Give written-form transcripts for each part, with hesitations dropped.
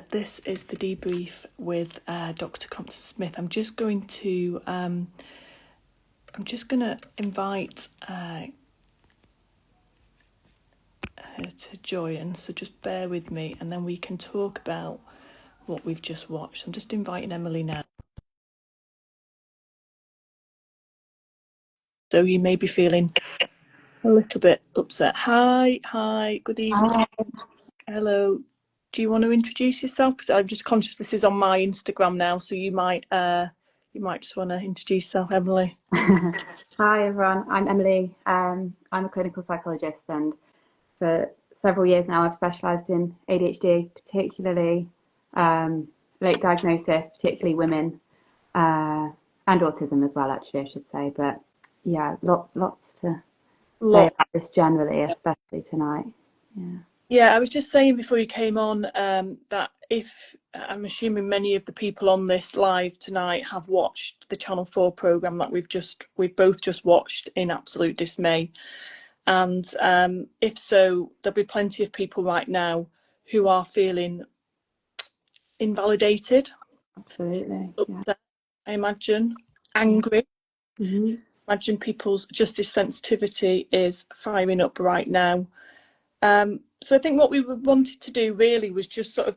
This is the debrief with Dr. Compton-Smith. I'm just going to invite her to join. So just bear with me, and then we can talk about what we've just watched. I'm just inviting Emily now. So you may be feeling a little bit upset. Hi, good evening. Hi. Hello. Do you want to introduce yourself? Because I'm just conscious this is on my Instagram now, so you might just want to introduce yourself, Emily. Hi everyone, I'm Emily. I'm a clinical psychologist, and for several years now I've specialised in ADHD, particularly late diagnosis, particularly women, and autism as well, actually, I should say. But yeah, lots to say about this generally, especially tonight. Yeah, I was just saying before you came on that if I'm assuming many of the people on this live tonight have watched the Channel 4 programme that we've both just watched in absolute dismay. And if so, there'll be plenty of people right now who are feeling invalidated. Absolutely. Upset, I imagine, angry. Mm-hmm. Imagine people's justice sensitivity is firing up right now. So I think what we wanted to do really was just sort of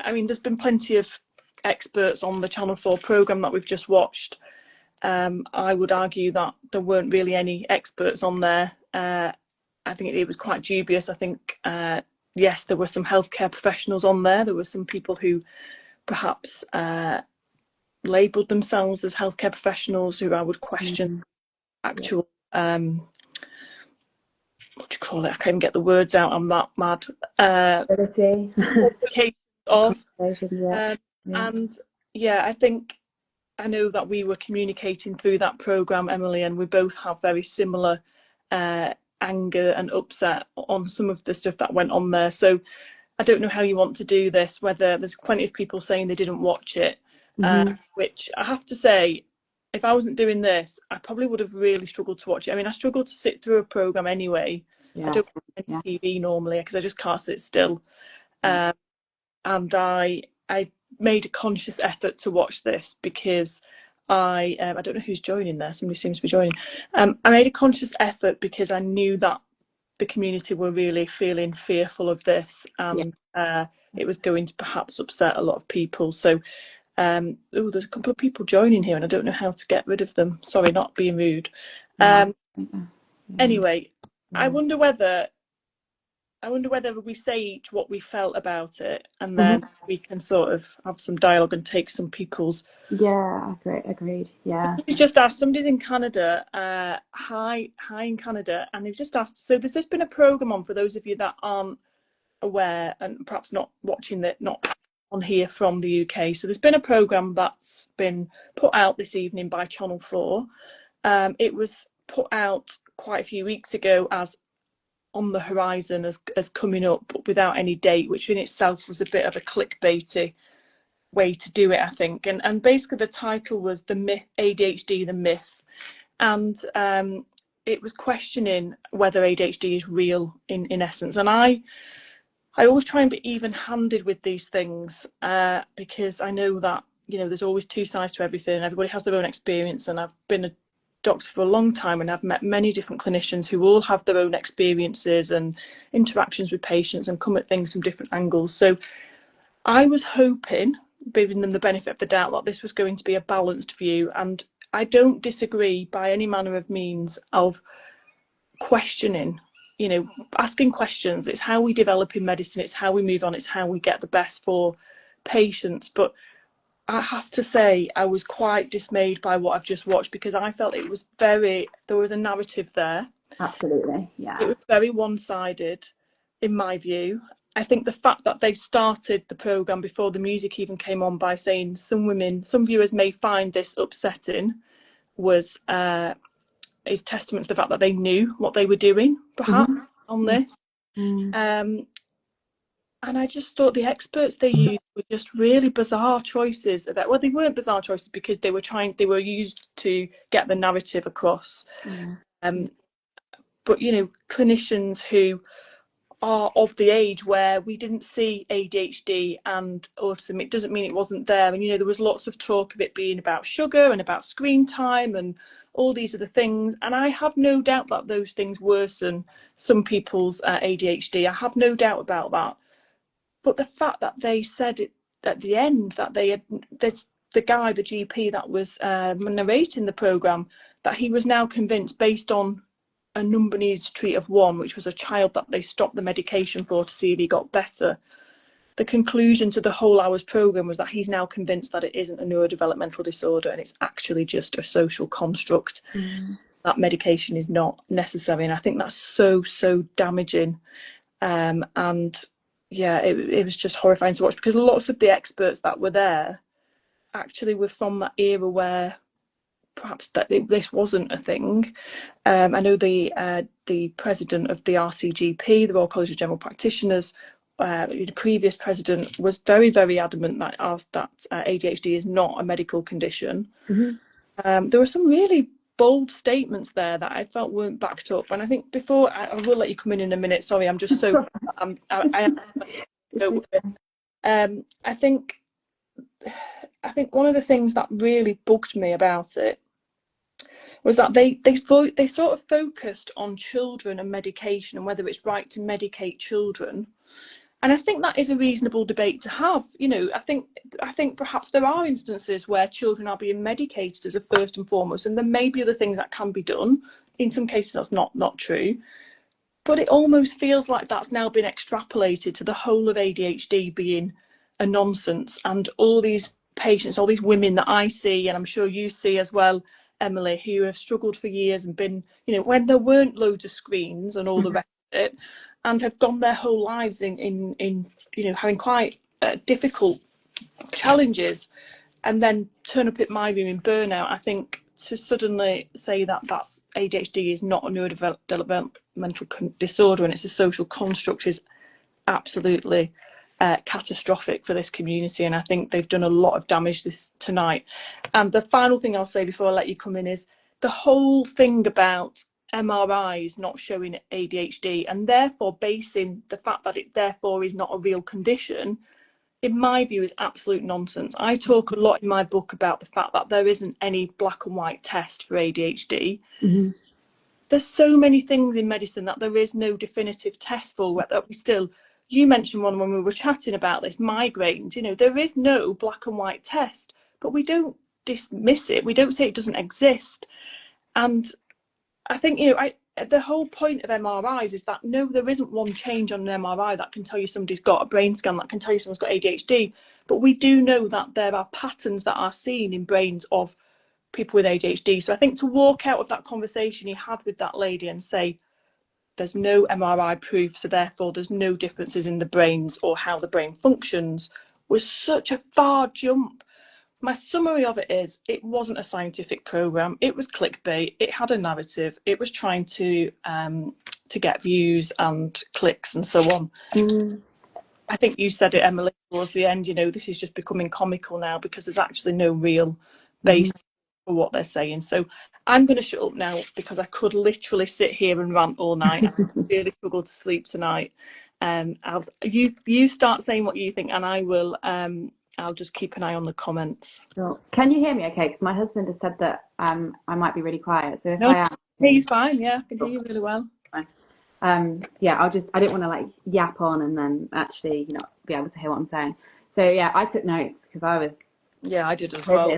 there's been plenty of experts on the Channel 4 programme that we've just watched. I would argue that there weren't really any experts on there. I think it was quite dubious. I think, yes, there were some healthcare professionals on there. There were some people who perhaps labelled themselves as healthcare professionals who I would question actual, what do you call it? I can't even get the words out. I'm that mad. And yeah, I know that we were communicating through that programme, Emily, and we both have very similar anger and upset on some of the stuff that went on there. So I don't know how you want to do this, whether there's plenty of people saying they didn't watch it, which I have to say, if I wasn't doing this, I probably would have really struggled to watch it. I mean, I struggle to sit through a programme anyway. I don't watch any TV normally because I just can't sit still. And I made a conscious effort to watch this because I don't know who's joining there. Somebody seems to be joining. I made a conscious effort because I knew that the community were really feeling fearful of this, and it was going to perhaps upset a lot of people. So there's a couple of people joining here and I don't know how to get rid of them. Sorry, not being rude. Anyway, I wonder whether we say each what we felt about it, and then we can sort of have some dialogue and take some people's. Agreed. Yeah. Somebody's just asked. Somebody's in Canada. Hi in Canada, and they've just asked. So there's just been a program on for those of you that aren't aware and perhaps not watching it, not on here from the UK. So there's been a program that's been put out this evening by Channel 4. It was put out quite a few weeks ago as on the horizon as coming up without any date, which in itself was a bit of a clickbaity way to do it, I think. And basically the title was The Myth, ADHD, the Myth. And it was questioning whether ADHD is real in essence. And I always try and be even-handed with these things because I know that, there's always two sides to everything. Everybody has their own experience, and I've been a doctor for a long time and I've met many different clinicians who all have their own experiences and interactions with patients and come at things from different angles. So I was hoping, giving them the benefit of the doubt, that this was going to be a balanced view, and I don't disagree by any manner of means of questioning, asking questions. It's how we develop in medicine, it's how we move on, it's how we get the best for patients. But I have to say I was quite dismayed by what I've just watched, because I felt there was a narrative there. Absolutely, yeah. It was very one-sided, in my view. I think the fact that they started the programme before the music even came on by saying some viewers may find this upsetting is testament to the fact that they knew what they were doing, perhaps, on this. And I just thought the experts they used were just really bizarre choices. Well, they weren't bizarre choices because they were used to get the narrative across. But clinicians who are of the age where we didn't see ADHD and autism. It doesn't mean it wasn't there. And, you know, there was lots of talk of it being about sugar and about screen time and all these other things. And I have no doubt that those things worsen some people's ADHD. I have no doubt about that. But the fact that they said it at the end, that they had, that the guy, the GP that was narrating the programme, that he was now convinced, based on a number needed to treat of 1, which was a child that they stopped the medication for to see if he got better. The conclusion to the whole hours programme was that he's now convinced that it isn't a neurodevelopmental disorder and it's actually just a social construct. That medication is not necessary. And I think that's so damaging. And yeah, it was just horrifying to watch, because lots of the experts that were there actually were from that era where perhaps that this wasn't a thing. I know the president of the RCGP, the Royal College of General Practitioners, the previous president, was very adamant that ADHD is not a medical condition. There were some really bold statements there that I felt weren't backed up. And I think before I will let you come in a minute. Sorry, I'm just so. I think one of the things that really bugged me about it was that they sort of focused on children and medication and whether it's right to medicate children. And I think that is a reasonable debate to have. You know, I think perhaps there are instances where children are being medicated as a first and foremost, and there may be other things that can be done. In some cases, that's not true. But it almost feels like that's now been extrapolated to the whole of ADHD being a nonsense. And all these patients, all these women that I see, and I'm sure you see as well, Emily, who have struggled for years and been, you know, when there weren't loads of screens and all the rest of it, and have gone their whole lives in you know, having quite difficult challenges, and then turn up at my room in burnout. I think to suddenly say that that's ADHD is not a neurodevelopmental disorder and it's a social construct is absolutely catastrophic for this community. And I think they've done a lot of damage this tonight. And the final thing I'll say before I let you come in is the whole thing about MRIs not showing ADHD and therefore basing the fact that it therefore is not a real condition, in my view, is absolute nonsense. I talk a lot in my book about the fact that there isn't any black and white test for ADHD. There's so many things in medicine that there is no definitive test for. Whether we still, you mentioned one when we were chatting about this, migraines. You know, there is no black and white test, but we don't dismiss it. We don't say it doesn't exist. And I think, you know, the whole point of MRIs is that no, there isn't one change on an MRI that can tell you somebody's got a brain scan, that can tell you someone's got ADHD. But we do know that there are patterns that are seen in brains of people with ADHD. So I think to walk out of that conversation you had with that lady and say, there's no MRI proof, so therefore there's no differences in the brains or how the brain functions, was such a far jump. My summary of it is, it wasn't a scientific program. It was clickbait. It had a narrative. It was trying to get views and clicks and so on. I think you said it, Emily, towards the end. You know, this is just becoming comical now because there's actually no real basis for what they're saying. So I'm going to shut up now because I could literally sit here and rant all night. I really struggled to sleep tonight. You start saying what you think, and I will. I'll just keep an eye on the comments. Sure. Can you hear me okay? Because my husband has said that I might be really quiet. So if No, I am, hear you fine. Yeah, I can hear you really well. Yeah, I didn't want to like yap on and then actually, you know, be able to hear what I'm saying. So yeah, I took notes because I was. Yeah, I did as well.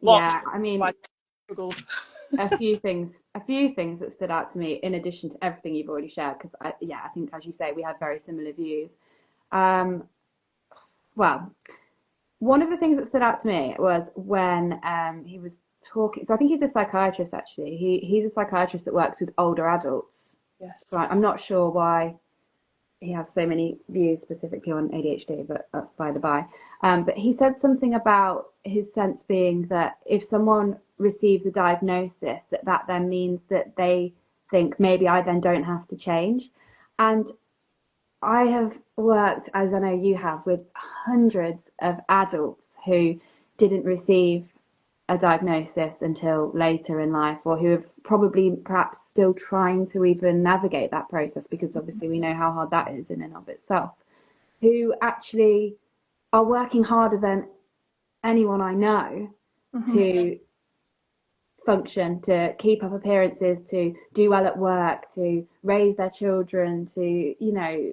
Yeah, I mean, a few things that stood out to me in addition to everything you've already shared, because I think, as you say, we had very similar views. Well, one of the things that stood out to me was when he was talking. So I think he's a psychiatrist, actually. He's a psychiatrist that works with older adults. Yes. So I'm not sure why he has so many views specifically on ADHD, but that's by the by. But he said something about his sense being that if someone receives a diagnosis, that then means that they think maybe I then don't have to change. And I have worked, as I know you have, with hundreds of adults who didn't receive a diagnosis until later in life, or who have probably perhaps still trying to even navigate that process, because obviously we know how hard that is in and of itself, who actually are working harder than anyone I know to function, to keep up appearances, to do well at work, to raise their children, to, you know,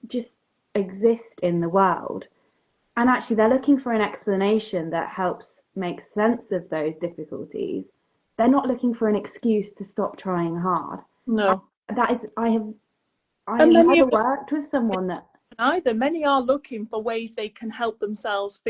just exist in the world. And actually they're looking for an explanation that helps make sense of those difficulties. They're not looking for an excuse to stop trying hard. No. That is, I have And many never of worked with someone that either. Many are looking for ways they can help themselves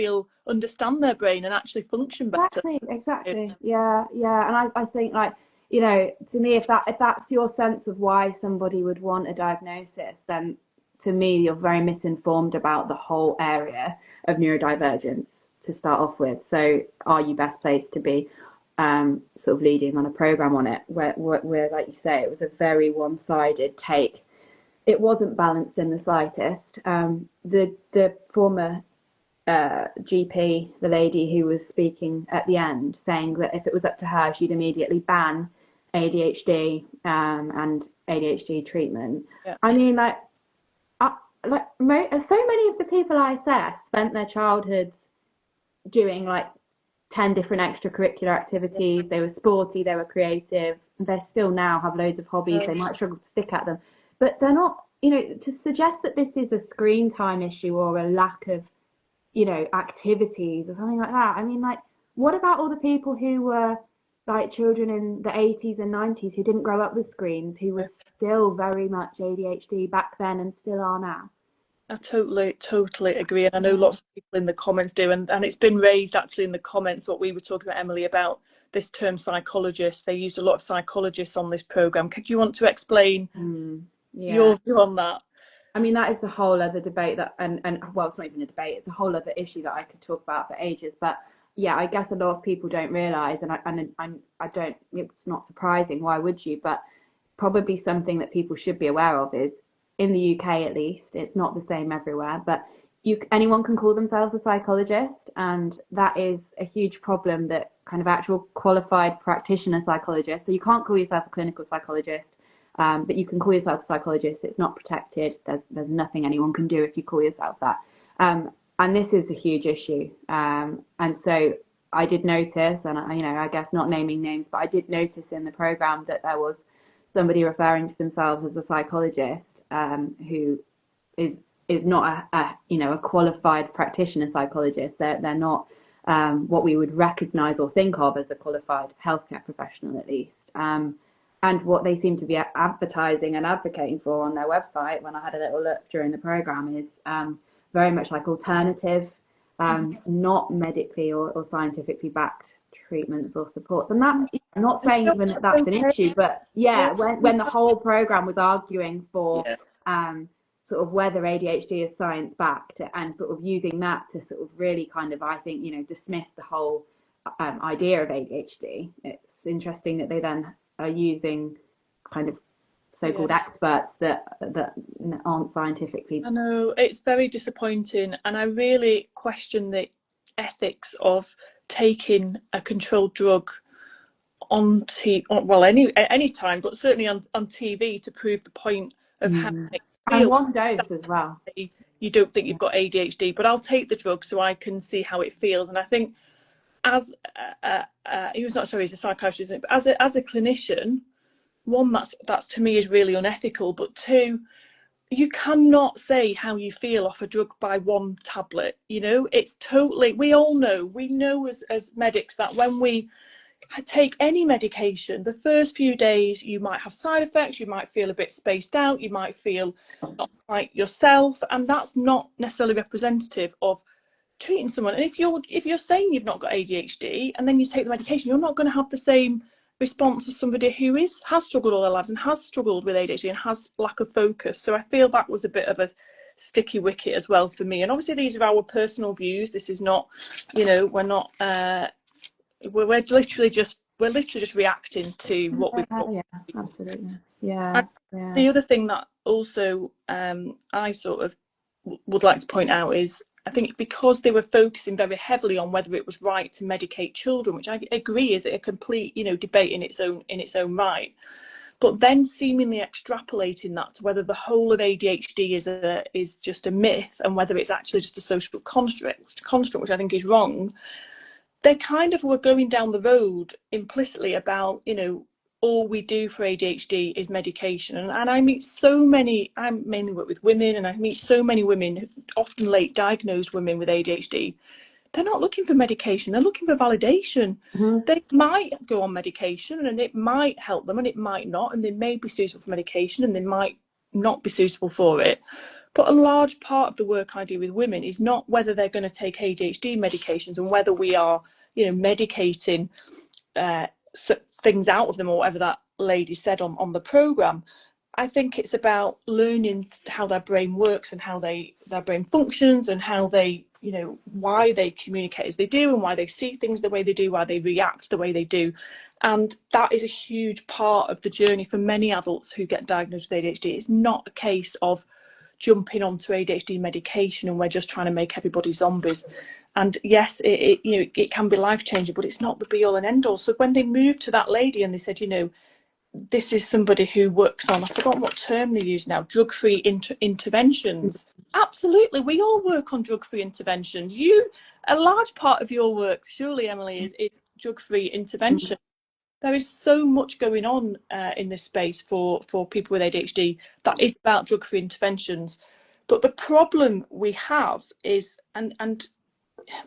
understand their brain and actually function better. exactly. Yeah. And I think, like, you know, to me, if that's your sense of why somebody would want a diagnosis, then to me you're very misinformed about the whole area of neurodivergence to start off with. So are you best placed to be sort of leading on a program on it where, like you say, it was a very one-sided take. It wasn't balanced in the slightest. The former GP, the lady who was speaking at the end, saying that if it was up to her, she'd immediately ban ADHD and ADHD treatment. Yeah. I mean, so many of the people I assess spent their childhoods doing like 10 different extracurricular activities. They were sporty, they were creative. They still now have loads of hobbies. They might struggle to stick at them, but they're not, you know, to suggest that this is a screen time issue or a lack of, you know, activities or something like that. I mean, like, what about all the people who were like children in the 80s and 90s who didn't grow up with screens, who were still very much ADHD back then and still are now? I totally agree. And I know lots of people in the comments do. And it's been raised actually in the comments what we were talking about, Emily, about this term psychologist. They used a lot of psychologists on this programme. Could you want to explain your view on that? I mean, that is a whole other debate that, and well, it's not even a debate, it's a whole other issue that I could talk about for ages. But yeah, I guess a lot of people don't realise, and I don't, it's not surprising, why would you? But probably something that people should be aware of is, in the UK at least, it's not the same everywhere, but anyone can call themselves a psychologist, and that is a huge problem, that kind of actual qualified practitioner psychologist. So you can't call yourself a clinical psychologist, but you can call yourself a psychologist. It's not protected. There's nothing anyone can do if you call yourself that. And this is a huge issue. And so I did notice, and I guess not naming names, but I did notice in the program that there was somebody referring to themselves as a psychologist, who is not a qualified practitioner psychologist. They're not what we would recognise or think of as a qualified healthcare professional, at least. And what they seem to be advertising and advocating for on their website, when I had a little look during the program, is very much like alternative, not medically or scientifically backed treatments or supports. And that, I'm not saying even that that's an issue, but when the whole program was arguing for sort of whether ADHD is science backed, and sort of using that to sort of really kind of, I think, dismiss the whole idea of ADHD. It's interesting that they then are using kind of so-called experts that aren't scientifically. I know, it's very disappointing, and I really question the ethics of taking a controlled drug on any time, but certainly on TV, to prove the point of how it feels. And one dose as well. You don't think you've got ADHD, but I'll take the drug so I can see how it feels. And I think, as he's a psychiatrist, but as a clinician, one, that's to me is really unethical, but two, you cannot say how you feel off a drug by one tablet. It's totally, we know as medics that when we take any medication, the first few days you might have side effects, you might feel a bit spaced out, you might feel not quite yourself, and that's not necessarily representative of treating someone. And if you're saying you've not got ADHD and then you take the medication, you're not going to have the same response as somebody who has struggled all their lives and has struggled with ADHD and has lack of focus. So I feel that was a bit of a sticky wicket as well for me. And obviously these are our personal views. This is not, we're not we're literally just reacting to what we've got. Absolutely. The other thing that also I sort of would like to point out is, I think because they were focusing very heavily on whether it was right to medicate children, which I agree is a complete, debate in its own right. But then seemingly extrapolating that to whether the whole of ADHD is just a myth and whether it's actually just a social construct, which I think is wrong. They kind of were going down the road implicitly about, all we do for ADHD is medication. And I meet so many, I mainly work with women, and I meet so many women, often late diagnosed women with ADHD. They're not looking for medication, they're looking for validation. They might go on medication and it might help them and it might not, and they may be suitable for medication and they might not be suitable for it. But a large part of the work I do with women is not whether they're going to take ADHD medications and whether we are, medicating things out of them, or whatever that lady said on the programme. I think it's about learning how their brain works and how their brain functions, and how they, why they communicate as they do, and why they see things the way they do, why they react the way they do. And that is a huge part of the journey for many adults who get diagnosed with ADHD. It's not a case of jumping onto ADHD medication and we're just trying to make everybody zombies. And yes, it can be life-changing, but it's not the be-all and end-all. So when they moved to that lady and they said, this is somebody who works on, I've forgotten what term they use now, drug-free interventions. Absolutely, we all work on drug-free interventions. A large part of your work, surely, Emily, is drug-free intervention. There is so much going on in this space for people with ADHD that is about drug-free interventions. But the problem we have is, and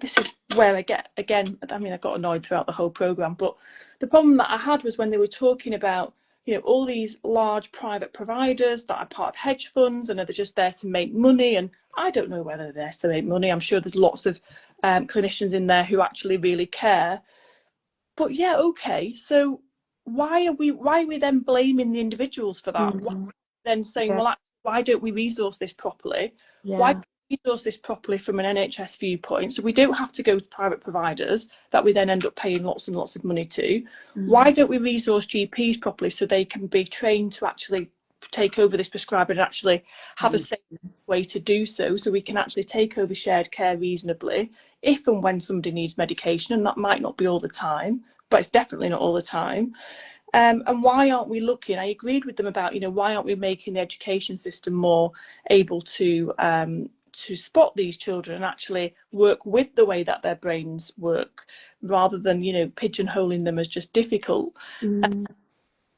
this is where I get, again, I got annoyed throughout the whole programme, but the problem that I had was when they were talking about, all these large private providers that are part of hedge funds and are just there to make money. And I don't know whether they're there to make money. I'm sure there's lots of clinicians in there who actually really care. But yeah, okay, so why are we then blaming the individuals for that? Why are we then saying, well, actually, why don't we resource this properly? Why don't we resource this properly from an NHS viewpoint, so we don't have to go to private providers that we then end up paying lots and lots of money to? Why don't we resource GPs properly so they can be trained to actually take over this prescriber and actually have a safe way to do so we can actually take over shared care reasonably if and when somebody needs medication, and that might not be all the time, but it's definitely not all the time. And why aren't we looking? I agreed with them about, why aren't we making the education system more able to spot these children and actually work with the way that their brains work, rather than, pigeonholing them as just difficult.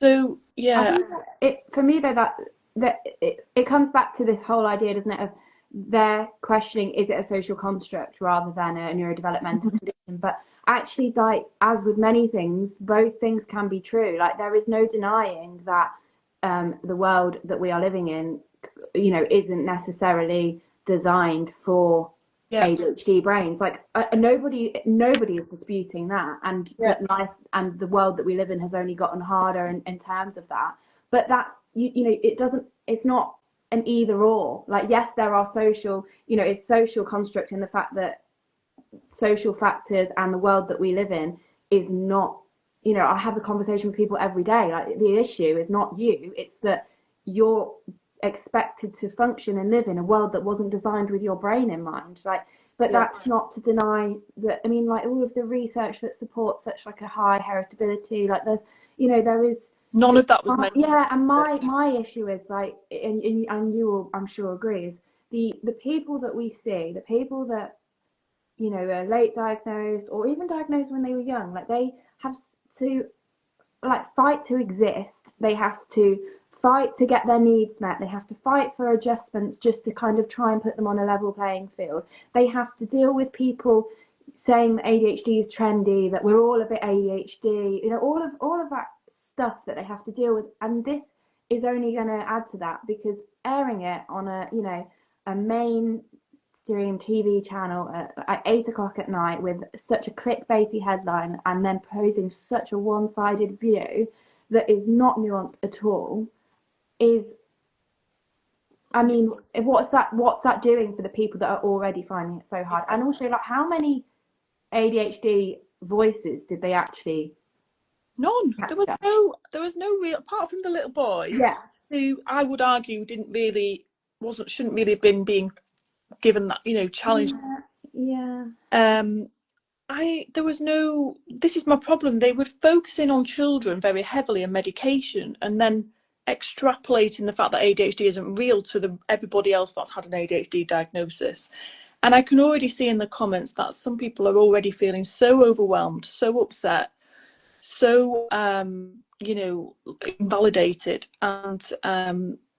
So yeah, I think for me though, that it comes back to this whole idea, doesn't it, of their questioning, is it a social construct rather than a neurodevelopmental condition? But actually, like, as with many things, both things can be true. Like, there is no denying that the world that we are living in, isn't necessarily designed for ADHD brains. Like, nobody is disputing that, and that life and the world that we live in has only gotten harder in terms of that. But that it's not an either or. Like, yes, there are social, it's social construct in the fact that social factors and the world that we live in is not, I have a conversation with people every day. Like, the issue is not you, it's that you're expected to function and live in a world that wasn't designed with your brain in mind. Like, but that's not to deny that, like, all of the research that supports such like a high heritability, like there's, there is none of that was meant. And my issue is, like, and you will, I'm sure, agree, is the people that we see, the people that are late diagnosed or even diagnosed when they were young, like, they have to, like, fight to exist. They have to fight to get their needs met. They have to fight for adjustments just to kind of try and put them on a level playing field. They have to deal with people saying that ADHD is trendy, that we're all a bit ADHD, all of that stuff that they have to deal with. And this is only going to add to that, because airing it on a mainstream TV channel at 8 o'clock at night with such a clickbaity headline, and then posing such a one-sided view that is not nuanced at all, is, what's that doing for the people that are already finding it so hard? And also, like, how many ADHD voices did they actually? None. There was no real, apart from the little boy, who I would argue shouldn't really have been being given that, you know, challenge. Yeah. There was no, this is my problem. They were focusing on children very heavily and medication, and then extrapolating the fact that ADHD isn't real to everybody else that's had an ADHD diagnosis. And I can already see in the comments that some people are already feeling so overwhelmed, so upset, so you know, invalidated. And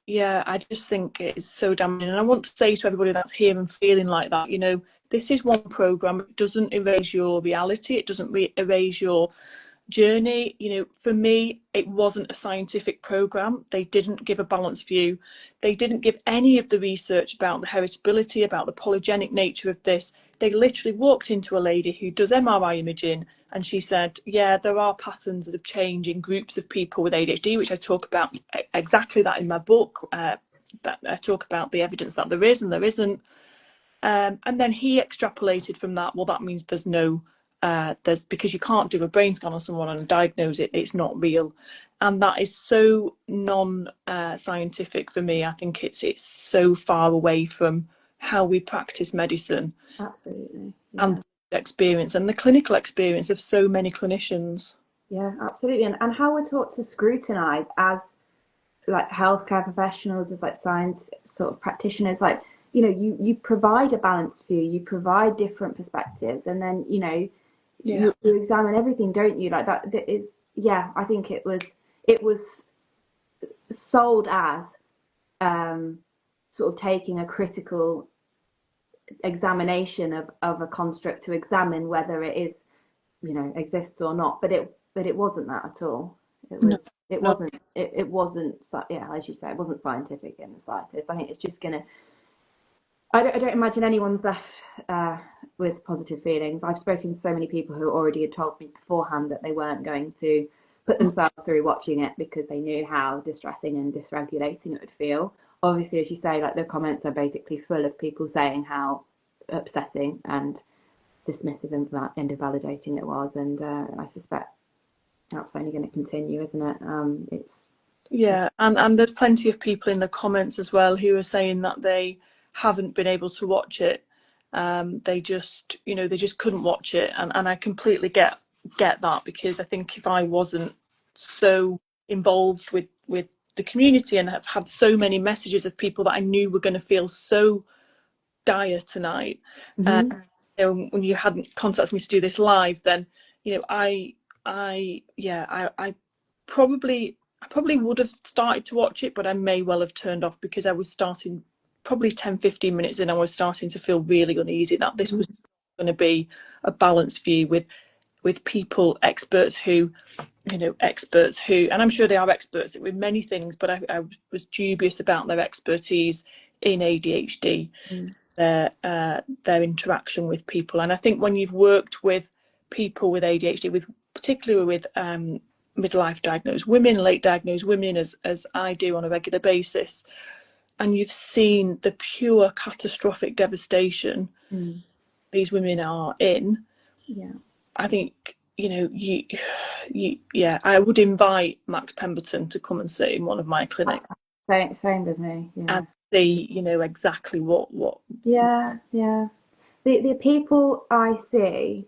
yeah, I just think it is so damaging. And I want to say to everybody that's here and feeling like that, you know, this is one program. It doesn't erase your reality. It doesn't erase your journey. You know, for me, it wasn't a scientific program. They didn't give a balanced view. They didn't give any of the research about the heritability, about the polygenic nature of this. They literally walked into a lady who does MRI imaging, and she said, yeah, there are patterns of change in groups of people with ADHD, which I talk about exactly that in my book. That I talk about the evidence that there is and there isn't. And then he extrapolated from that, well, that means there's no, because you can't do a brain scan on someone and diagnose it, it's not real. And that is so non-scientific for me. I think it's so far away from how we practice medicine. Absolutely. Yeah. And the experience and the clinical experience of so many clinicians. Yeah, absolutely. And how we're taught to scrutinize as like healthcare professionals, as like science sort of practitioners, like, you know, you provide a balanced view, you provide different perspectives, and then, you know, you examine everything, don't you? Like that is, yeah, I think it was sold as sort of taking a critical examination of a construct to examine whether it is, you know, exists or not, but it wasn't that at all. It wasn't, yeah, as you say, it wasn't scientific in the slightest. I think it's just gonna, I don't imagine anyone's left with positive feelings. I've spoken to so many people who already had told me beforehand that they weren't going to put themselves through watching it because they knew how distressing and dysregulating it would feel. Obviously, as you say, like the comments are basically full of people saying how upsetting and dismissive and invalidating it was, and I suspect that's only going to continue, isn't it? And there's plenty of people in the comments as well who are saying that they haven't been able to watch it. They just, you know, they just couldn't watch it, and I completely get that, because I think if I wasn't so involved with the community and have had so many messages of people that I knew were going to feel so dire tonight, you know, when you hadn't contacted me to do this live, then, you know, I probably would have started to watch it, but I may well have turned off, because I was starting, probably 10-15 minutes in, I was starting to feel really uneasy that this was going to be a balanced view with people, experts who, and I'm sure they are experts with many things, but I was dubious about their expertise in ADHD, their interaction with people. And I think when you've worked with people with ADHD, particularly with midlife diagnosed women, late diagnosed women, as I do on a regular basis, and you've seen the pure catastrophic devastation these women are in, I think, you know, I would invite Max Pemberton to come and sit in one of my clinics. Same with me. Yeah. And see, you know, exactly what. Yeah. The people I see,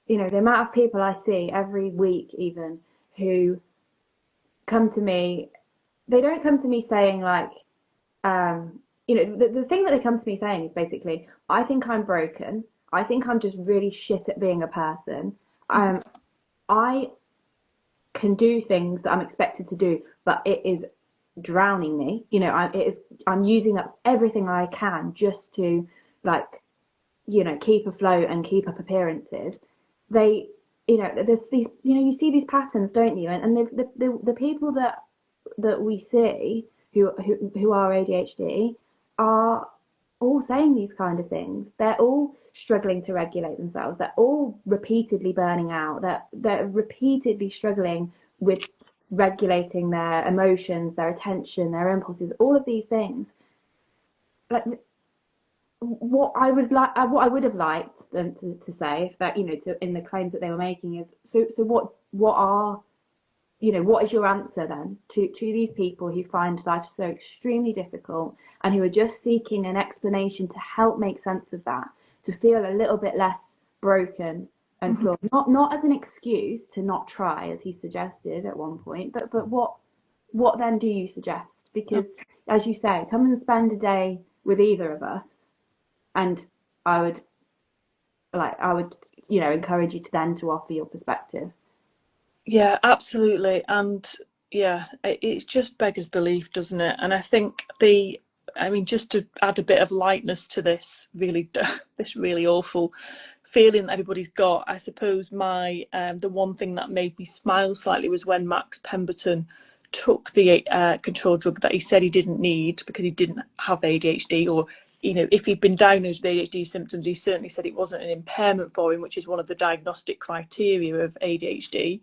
you know, the amount of people I see every week, even, who come to me, they don't come to me saying like, you know, the thing that they come to me saying is basically, I think I'm broken. I think I'm just really shit at being a person. I can do things that I'm expected to do, but it is drowning me. You know, I'm using up everything I can just to, like, you know, keep afloat and keep up appearances. They, you know, there's these, you know, you see these patterns, don't you? And the people that we see who are ADHD are all saying these kind of things. They're all struggling to regulate themselves. They're all repeatedly burning out. They're repeatedly struggling with regulating their emotions, their attention, their impulses, all of these things. Like, what I would have liked them to say, if that, you know, in the claims that they were making, is so what are you know, what is your answer then to these people who find life so extremely difficult and who are just seeking an explanation to help make sense of that, to feel a little bit less broken and Mhm. feel not as an excuse to not try, as he suggested at one point, but what then do you suggest? Because as you say, come and spend a day with either of us, and I would you know, encourage you to then to offer your perspective. Yeah, absolutely. And yeah, it just beggars belief, doesn't it? And I think I mean, just to add a bit of lightness to this really, this really awful feeling that everybody's got, I suppose the one thing that made me smile slightly was when Max Pemberton took the control drug that he said he didn't need because he didn't have ADHD, or you know, if he'd been diagnosed with ADHD symptoms, he certainly said it wasn't an impairment for him, which is one of the diagnostic criteria of ADHD.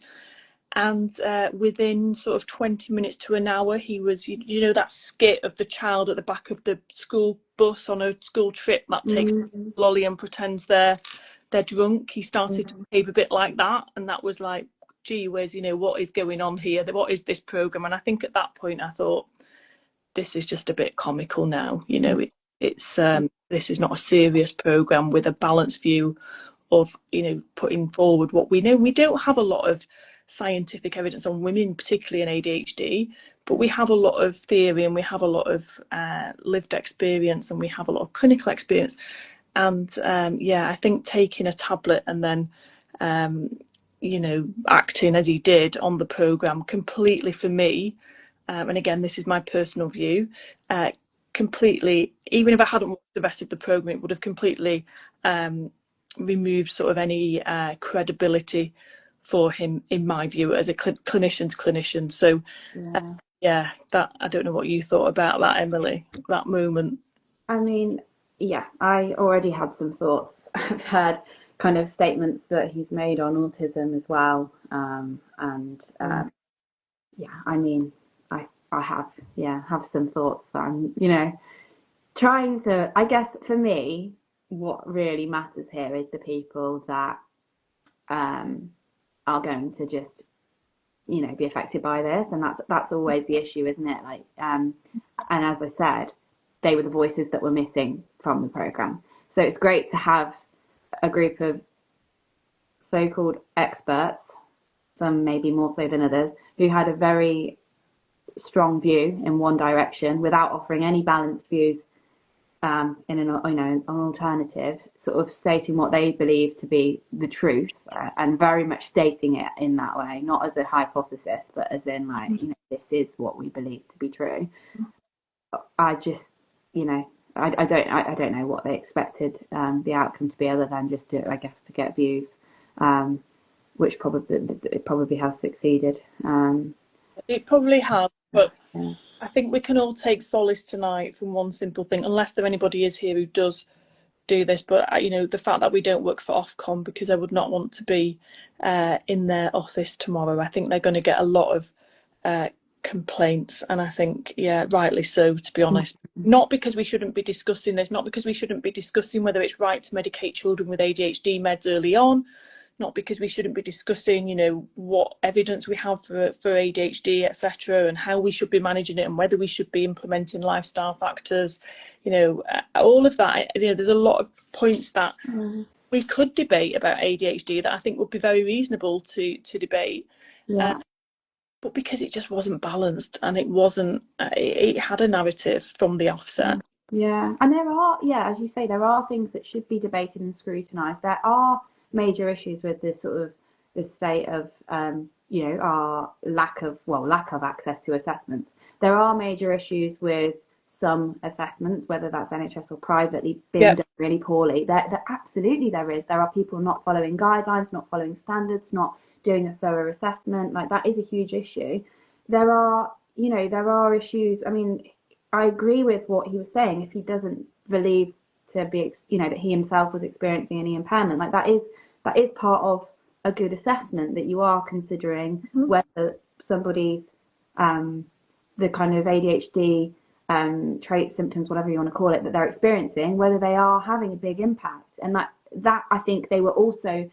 And within sort of 20 minutes to an hour, he was, you know, that skit of the child at the back of the school bus on a school trip that takes Mm-hmm. lolly and pretends they're drunk. He started to Yeah. behave a bit like that, and that was like, gee whiz, you know, what is going on here? What is this program? And I think at that point I thought, this is just a bit comical now. You know, it's this is not a serious program with a balanced view of, you know, putting forward what we know. We don't have a lot of scientific evidence on women, particularly in ADHD, but we have a lot of theory and we have a lot of lived experience and we have a lot of clinical experience. And yeah, I think taking a tablet and then you know, acting as he did on the program completely for me, and again, this is my personal view, completely, even if I hadn't watched the rest of the program, it would have completely removed sort of any credibility for him, in my view, as a clinician's clinician. So, Yeah. yeah, that, I don't know what you thought about that, Emily, that moment. I mean, yeah, I already had some thoughts. I've heard kind of statements that he's made on autism as well. And yeah, I mean, I have, yeah, have some thoughts that I'm, you know, trying to, I guess for me, what really matters here is the people that um, are going to just, you know, be affected by this. And that's always the issue, isn't it? Like, and as I said, they were the voices that were missing from the program. So it's great to have a group of so-called experts, some maybe more so than others, who had a very strong view in one direction without offering any balanced views in an, you know, an alternative, sort of stating what they believe to be the truth, and very much stating it in that way, not as a hypothesis, but as in like, you know, this is what we believe to be true. I just, you know, I don't know what they expected the outcome to be, other than just to, I guess, to get views, um, which probably it probably has succeeded. It probably has, but Yeah. I think we can all take solace tonight from one simple thing, unless there anybody is here who does do this. But you know, the fact that we don't work for Ofcom, because I would not want to be in their office tomorrow. I think they're going to get a lot of uh, complaints, and I think, yeah, rightly so, to be honest. Not because we shouldn't be discussing this, not because we shouldn't be discussing whether it's right to medicate children with ADHD meds early on, not because we shouldn't be discussing, you know, what evidence we have for ADHD, etc., and how we should be managing it, and whether we should be implementing lifestyle factors, you know, all of that. You know, there's a lot of points that Mm. we could debate about ADHD that I think would be very reasonable to debate. Uh, Yeah. but because it just wasn't balanced, and it wasn't, it had a narrative from the offset. Yeah, and there are, yeah, as you say, there are things that should be debated and scrutinised. There are major issues with this sort of the state of, you know, our lack of access to assessments. There are major issues with some assessments, whether that's NHS or privately, being Yep. done really poorly. There absolutely there is. There are people not following guidelines, not following standards, not doing a thorough assessment. Like that is a huge issue. There are, you know, there are issues. I mean, I agree with what he was saying. If he doesn't believe to be, you know, that he himself was experiencing any impairment, like that is part of a good assessment, that you are considering Mhm. whether somebody's the kind of ADHD traits, symptoms, whatever you want to call it, that they're experiencing, whether they are having a big impact, and that I think they were also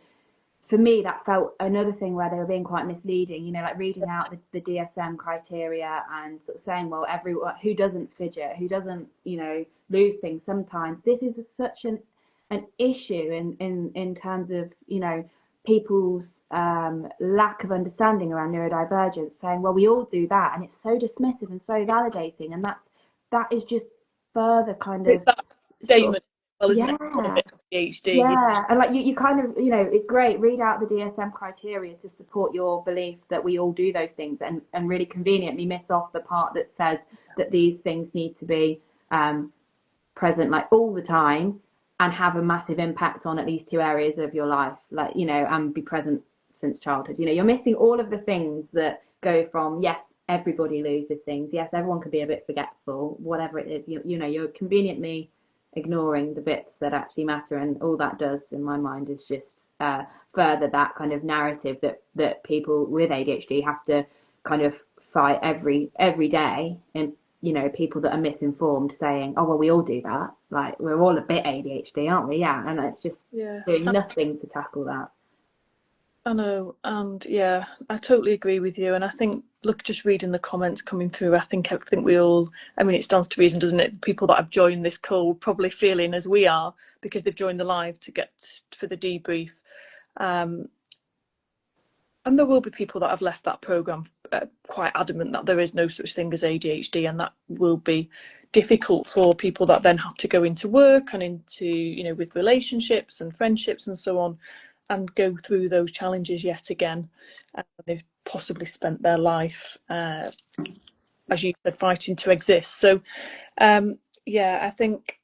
for me, that felt another thing where they were being quite misleading, you know, like reading out the DSM criteria and sort of saying, well, everyone who doesn't fidget, who doesn't, you know, lose things sometimes. This is such an issue in terms of, you know, people's lack of understanding around neurodivergence, saying, well, we all do that, and it's so dismissive and so validating, and that is just further kind It's of that sort of, statement, well, isn't it? It's yeah. a bit of ADHD. Yeah, and like you kind of, you know, it's great. Read out the DSM criteria to support your belief that we all do those things, and really conveniently miss off the part that says that these things need to be present like all the time and have a massive impact on at least two areas of your life, like, you know, and be present since childhood. You know, you're missing all of the things that go from, yes, everybody loses things. Yes, everyone can be a bit forgetful, whatever it is. You know, you're conveniently ignoring the bits that actually matter, and all that does in my mind is just further that kind of narrative that people with ADHD have to kind of fight every day, and, you know, people that are misinformed saying, oh well, we all do that, like we're all a bit ADHD, aren't we? Yeah, and it's just doing nothing to tackle that. I know, and yeah, I totally agree with you. And I think, look, just reading the comments coming through, I think we all, I mean, it stands to reason, doesn't it? People that have joined this call probably feeling as we are because they've joined the live to get for the debrief. And there will be people that have left that programme quite adamant that there is no such thing as ADHD, and that will be difficult for people that then have to go into work and into, you know, with relationships and friendships and so on, and go through those challenges yet again. They've possibly spent their life, as you said, fighting to exist. So, yeah, I think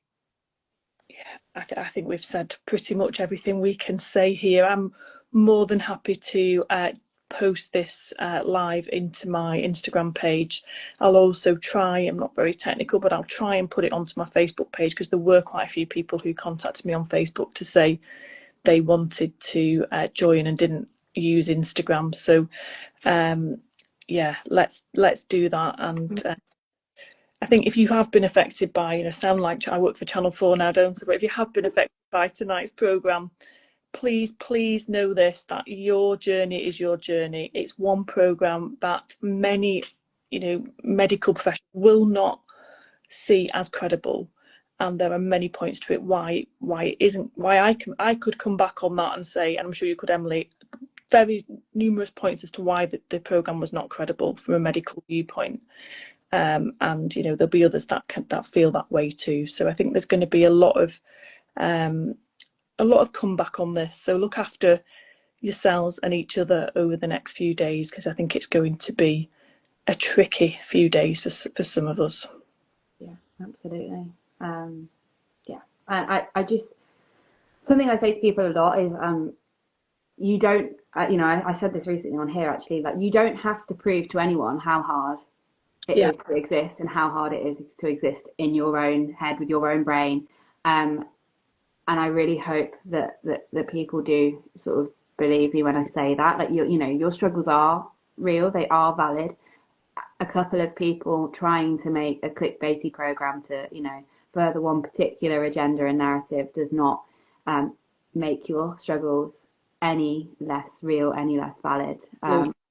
we've said pretty much everything we can say here. I'm more than happy to post this live into my Instagram page. I'll also try, I'm not very technical, but I'll try and put it onto my Facebook page, because there were quite a few people who contacted me on Facebook to say they wanted to join and didn't use Instagram. So yeah, let's do that. And I think if you have been affected by, you know, sound like I work for Channel 4 now, don't I? But if you have been affected by tonight's programme, please know this, that your journey is your journey. It's one programme that many, you know, medical professionals will not see as credible. And there are many points to it why it isn't, why I could come back on that and say, and I'm sure you could, Emily, very numerous points as to why the programme was not credible from a medical viewpoint. And, you know, there'll be others that feel that way too. So I think there's going to be a lot of comeback on this. So look after yourselves and each other over the next few days, because I think it's going to be a tricky few days for some of us. Yeah, absolutely. Yeah, I just, something I say to people a lot is, you don't, you know, I said this recently on here actually, like you don't have to prove to anyone how hard it is to exist and how hard it is to exist in your own head with your own brain. And I really hope that people do sort of believe me when I say that, like you know, your struggles are real, they are valid. A couple of people trying to make a clickbaity program to, you know, further one particular agenda and narrative does not make your struggles any less real, any less valid.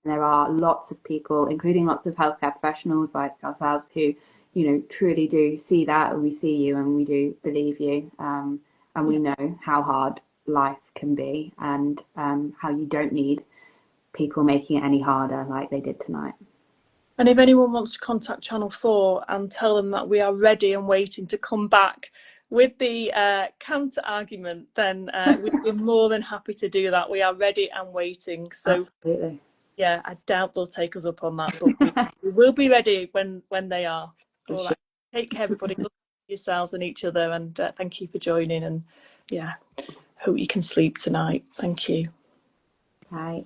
There are lots of people, including lots of healthcare professionals like ourselves, who, you know, truly do see that, and we see you and we do believe you, and we know how hard life can be, and how you don't need people making it any harder like they did tonight. And if anyone wants to contact Channel 4 and tell them that we are ready and waiting to come back with the counter argument, then we're more than happy to do that. We are ready and waiting. So absolutely. Yeah, I doubt they'll take us up on that, but we will be ready when they are. All right. Take care, everybody. Look after yourselves and each other, and thank you for joining. And yeah, hope you can sleep tonight. Thank you. Bye.